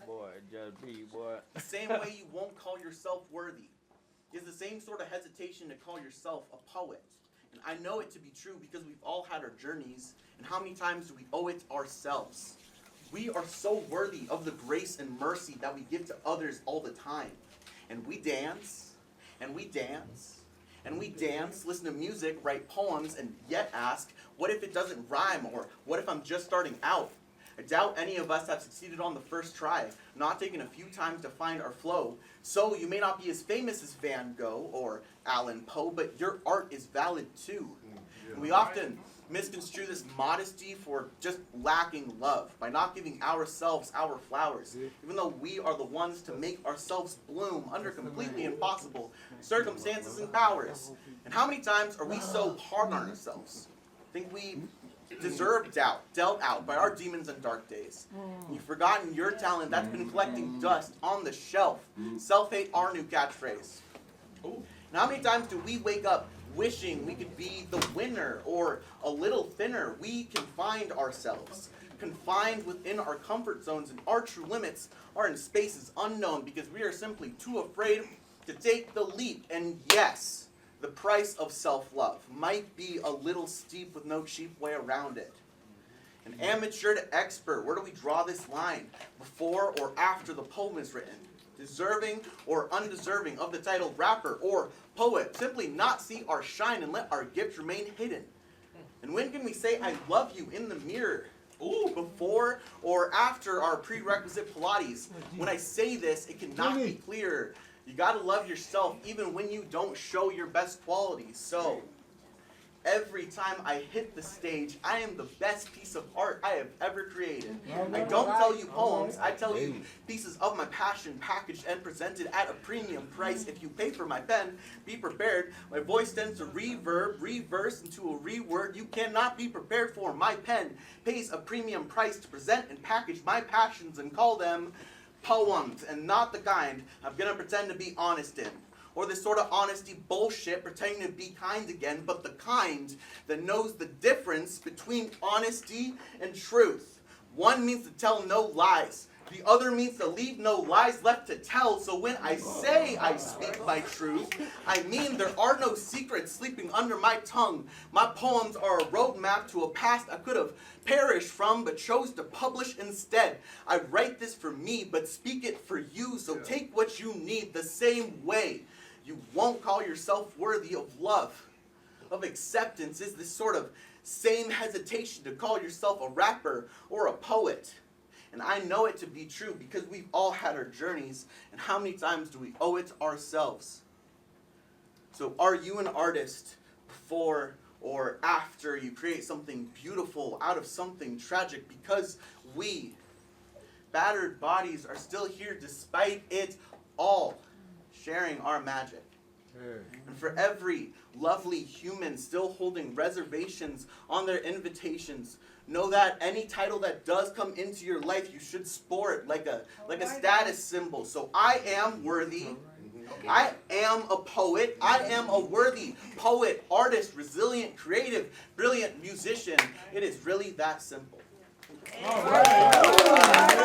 boy, just be, boy. The same way you won't call yourself worthy is the same sort of hesitation to call yourself a poet. And I know it to be true because we've all had our journeys, and how many times do we owe it ourselves? We are so worthy of the grace and mercy that we give to others all the time. And we dance, and we dance, and we dance, listen to music, write poems, and yet ask, what if it doesn't rhyme, or what if I'm just starting out? I doubt any of us have succeeded on the first try, not taking a few times to find our flow. So you may not be as famous as Van Gogh or Allan Poe, but your art is valid too. And we often misconstrue this modesty for just lacking love, by not giving ourselves our flowers, even though we are the ones to make ourselves bloom under completely impossible circumstances and powers. And how many times are we so hard on ourselves? Think we deserve doubt, dealt out by our demons and dark days. You've forgotten your talent that's been collecting dust on the shelf. Self-hate, our new catchphrase. And how many times do we wake up wishing we could be the winner or a little thinner? We can find ourselves confined within our comfort zones, and our true limits are in spaces unknown because we are simply too afraid to take the leap. And yes, the price of self-love might be a little steep with no cheap way around it. An amateur to expert, where do we draw this line? Before or after the poem is written? Deserving or undeserving of the title rapper or poet? Simply not see our shine and let our gift remain hidden. And when can we say I love you in the mirror? Ooh, before or after our prerequisite Pilates? When I say this, it cannot be clearer. You gotta love yourself even when you don't show your best qualities. So, every time I hit the stage, I am the best piece of art I have ever created. I don't tell you poems, I tell you pieces of my passion packaged and presented at a premium price. If you pay for my pen, be prepared. My voice tends to reverb, reverse into a reword you cannot be prepared for. My pen pays a premium price to present and package my passions and call them poems, and not the kind I'm gonna pretend to be honest in, or this sort of honesty bullshit pretending to be kind again, but the kind that knows the difference between honesty and truth. One means to tell no lies. The other means to leave no lies left to tell. So when I say I speak my truth, I mean there are no secrets sleeping under my tongue. My poems are a roadmap to a past I could have perished from, but chose to publish instead. I write this for me, but speak it for you. So take what you need the same way. You won't call yourself worthy of love, of acceptance. Is this sort of same hesitation to call yourself a rapper or a poet. And I know it to be true because we've all had our journeys, and how many times do we owe it to ourselves? So are you an artist before or after you create something beautiful out of something tragic? Because we, battered bodies, are still here despite it all, sharing our magic. And for every lovely human still holding reservations on their invitations, know that any title that does come into your life, you should sport like a status symbol. So I am worthy. I am a poet. I am a worthy poet, artist, resilient, creative, brilliant musician. It is really that simple. All right.